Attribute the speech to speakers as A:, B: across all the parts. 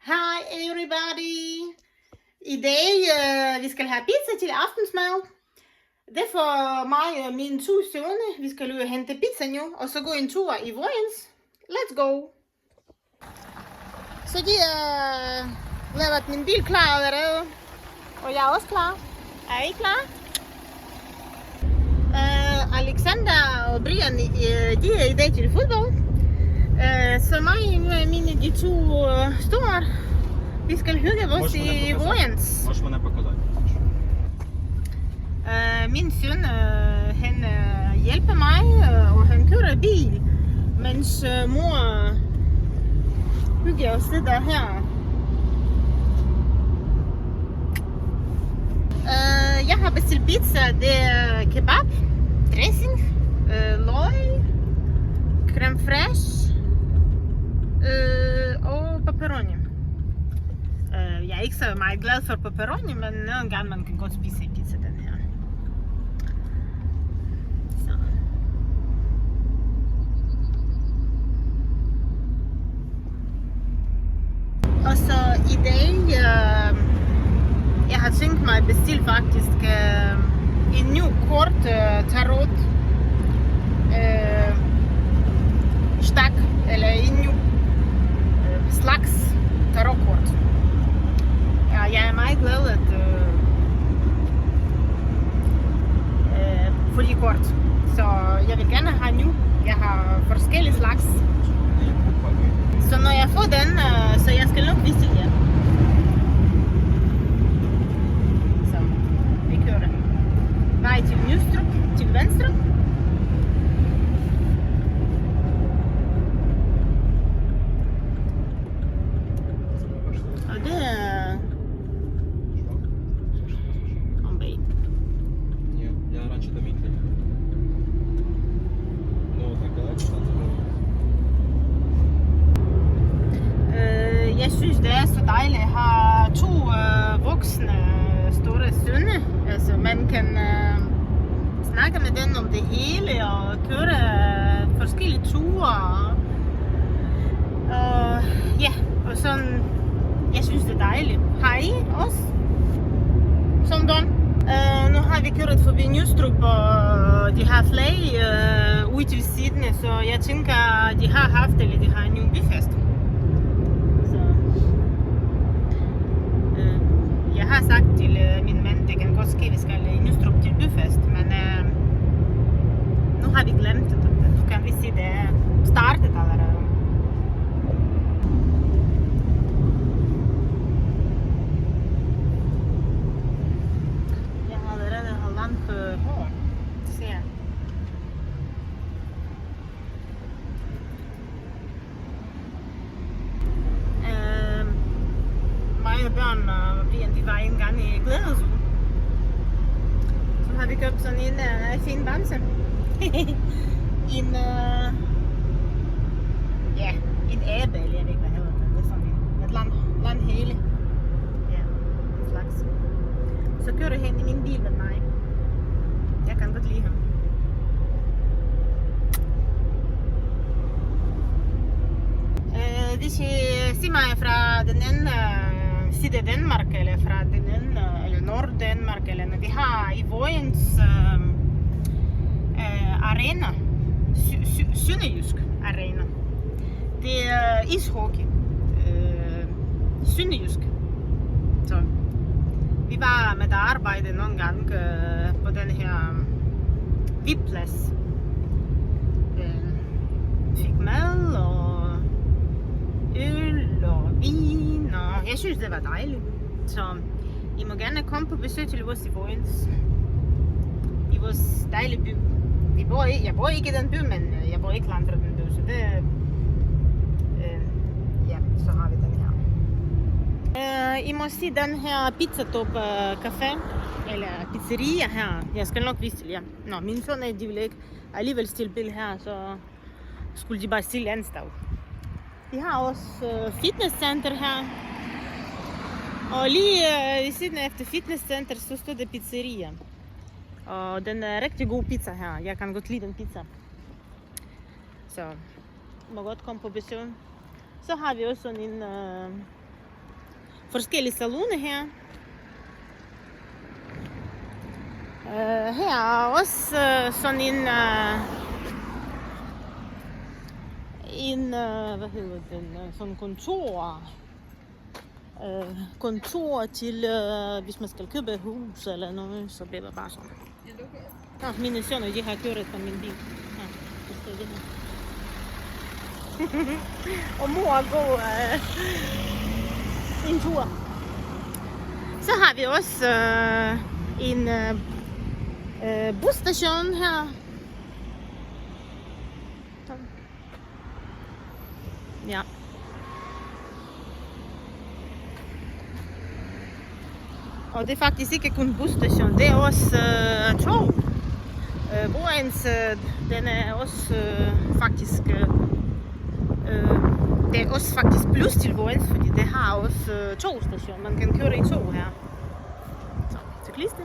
A: Hi everybody! I dag vi skal have pizza til aftensmad. Det er for mig og mine 2 sønner. Vi skal løbe og hente pizza nu, og så gå en tur i Vojens. Let's go! Så de har lavet min bil klar allerede. Og jeg er også klar. Er I klar? Alexander og Brian, de er i dag til fodbold. Så mig og mine de 2 store, vi skal hygge os i Vojens.
B: Можеш мене показати?
A: Min søn, han hjælper mig, og han kører bil, mens mor hygger os lidt der her. Jeg har bestilt pizza, det er kebab, dressing, løg, creme fraiche og pepperoni. Jeg er ikke så meget glad for pepperoni, men nogle gange man kan godt spise pizza den her. Så. Og så i dag, jeg har tænkt mig at bestille faktisk en ny kort tarot stak, eller en ny slags tarotkort. Ja, jeg er meget glad at få de kort, så jeg vil gerne have nu. Jeg har forskellige slags. Så når jeg får den, så jeg skal nok vise jer. Så vi kører. Vej til Nystrup, til venstre. Og det er om bag.
B: Ні, я раніше до Мітлі. Ну, так далеко.
A: Jeg synes det er så dejligt at have 2 voksne store sønner. Altså man kan snakke med dem om det hele og køre forskellige ture. Og ja, og sådan, jeg synes det er dejligt. Har I også? Som dem? Nu har vi kørt forbi Nystrup, og de har flag ude til siden, så jeg tænker, de har haft eller de har en ny byfest. Jeg har sagt til min mand, det kan godt ske, at vi skal i Nystrup til byfest, men nu har vi glemt det. Nu kan vi sige, det er startet allerede. Jeg har allerede halvandet hår, ser jeg. Mig og børn og Brian, de var en gang i glædesuge. Så har vi købt sådan en fin bamse. En abe, eller jeg ved ikke, hvad hedder det. Det er sådan et landhæle. Ja, en slags. Så kører han i min bil med mig. Jeg kan godt lide ham. Hvis I siger mig fra den anden side af Danmark, eller fra den anden, eller Nord-Danmark, eller når vi har i Vojens arena, Sønderjysk arena. Det er ishockey, Sønderjysk. Så vi var med at arbejde nogle gange på den her VIP-plads. Fik mad og øl og vin, og jeg synes det var dejligt. Så I må gerne komme på besøg til vores i Vojens. I vores dejlige by. Jeg bor ikke i den by, men jeg bor ikke langt fra den by, så det ja, så har vi den her. I må se den her Pizzatop Café, eller pizzeria her. Jeg skal nok vise til jer. Nå, mine sønner, de vil ikke alligevel stille bil her, så skulle de bare stille andet sted. De har også fitnesscenter her. Og lige ved siden efter fitnesscenter, så står der pizzeria. Og den er rigtig god pizza her. Jeg kan godt lide den pizza. Så må godt komme på besøg. Så har vi også sådan en forskellige saloner her. Her er også sådan en hvad hedder den, sådan kontor til, hvis man skal købe et hus eller noget, så bliver det bare sådan. Nå, mine sønner, de har kørt på min bil. Ja, det er det her. Og mor går en tur. Så har vi også en busstation her. Ja. Og det er faktisk ikke kun busstation, det er også tog. Vojens, den er også faktisk det er også faktisk plus til Vojens, fordi det har også togstation. Man kan køre i tog her. Så, cyklister.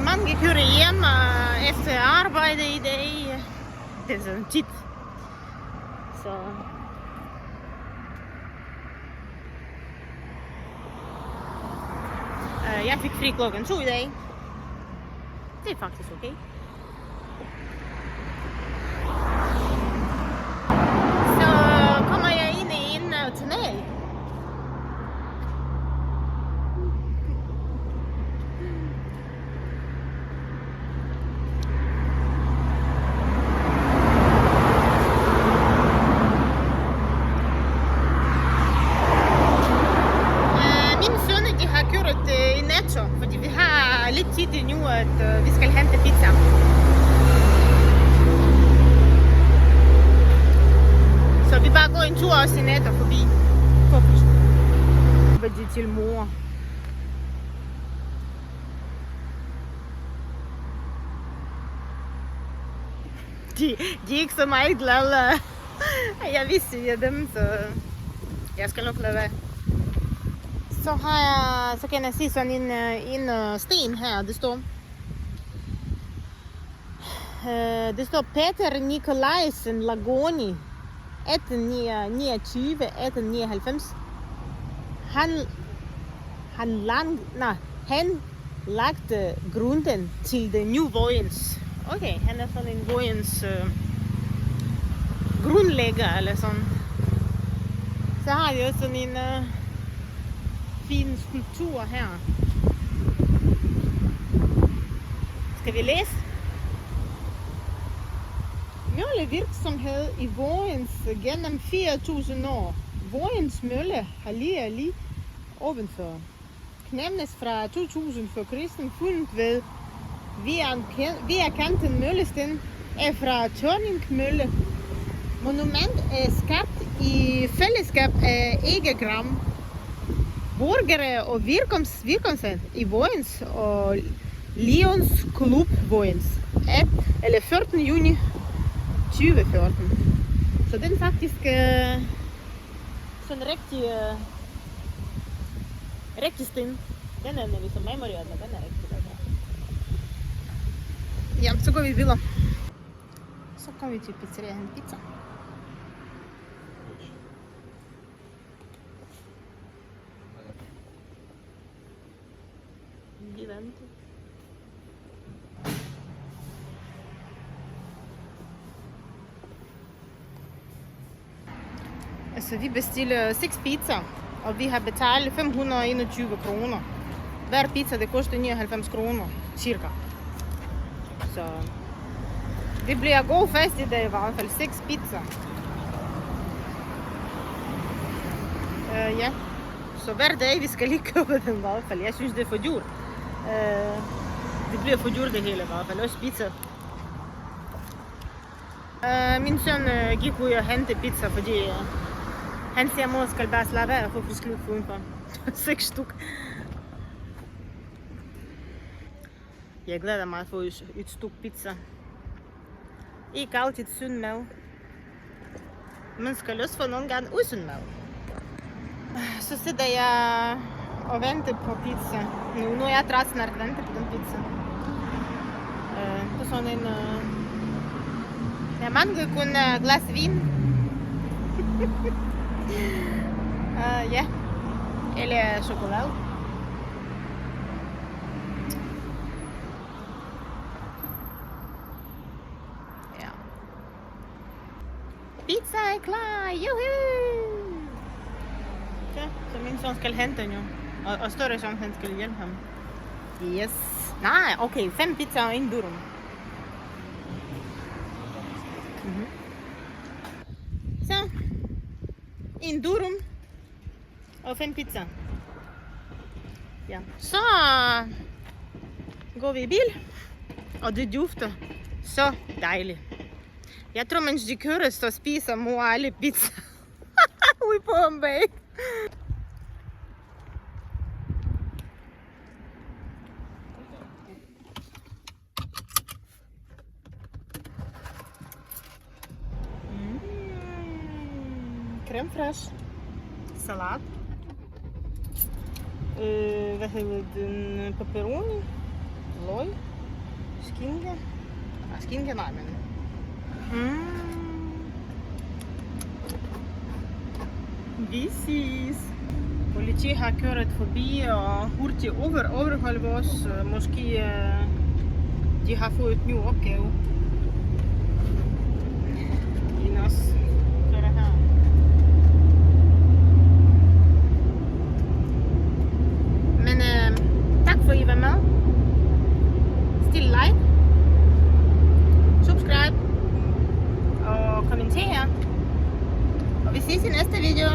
A: Mange kører hjem efter arbejde i dag. Det er sådan tit. Så jeg fik fri klokken 2 i dag. Det er faktisk okay. Så kommer jeg ind i en tunnel. Fordi vi har lidt tid endnu, at vi skal hente pizza. Så vi bare går en tur også i Netto forbi. Fordi til mor. De er ikke så meget glade. Jeg vidste dem, så jeg skal nok lade være. Så kan jeg se sådan en sten her, det står Peter Nikolajsen Lagoni 1829-1899. Han lagde grunden til det nye Vojens. Okay, han er sådan en Vojens grundlægger eller sådan. Så har vi også sådan en fin skulptur her. Skal vi læse? Møllevirksomhed i Vojens gennem 4.000 år. Vojens mølle har lige ovenfor. Knævnes fra 2000 for kristen fundet ved via kanten møllesten er fra Tørning Mølle. Monument er skabt i fællesskab af Egegram, borgere og virksomhed i Vojens og Lions Klub Vojens 14. juni 2014. Så den faktisk sådan rigtig sten. Den er nemlig som memorial, men den er rigtig der. Ja, så går vi videre. Så kommer vi til pizzeria en pizza. Altså vi bestiller 6 pizza, og vi har betalt 521 kroner. Hver pizza det koster 99 kroner, cirka. Så det bliver god fest i dag i hvert fald. 6 pizza. Ja. Så hver dag vi skal lige købe den i hvert fald. Jeg synes det er for dyrt. Det bliver for dyrt det hele i hvert fald. Også pizza. Min søn gik ud og hente pizza, fordi han siger, at mor skal bare slappe af og få frisk luft udenfor. 6 stykker. Jeg glæder mig at få et stykke pizza. Ikke altid sund mad. Man skal også få nogle gange usund mad. Så sidder jeg og venter på pizza. Nu er jeg træt snart venter på den pizza. På sådan en Mango kun glas vin. Ja. Eller chokolade. Ja. Pizza er klar! Juhu! Så min søn skal hente den jo. Og større chance, han skal hjælpe ham. Yes. Nej, okay. 5 pizza og 1 durum. Så. 1 durum. Og 5 pizza. Ja. Så går vi i bil. Og det dufter så dejligt. Jeg tror, mens de kører, så spiser mor alle pizza. Ude på Bombay. Creme fraiche. Salat. Hvad hedder den? Pepperoni. Løg. Skinke. Skinke, nej, men... Vi ses. Politi har kørt forbi og hurtigt overholdt os. Måske de har fået et ny opgave. End os. Så er det her. Men tak for at I var med. Stil like. Subscribe. Og kommentere. Og vi ses i næste video.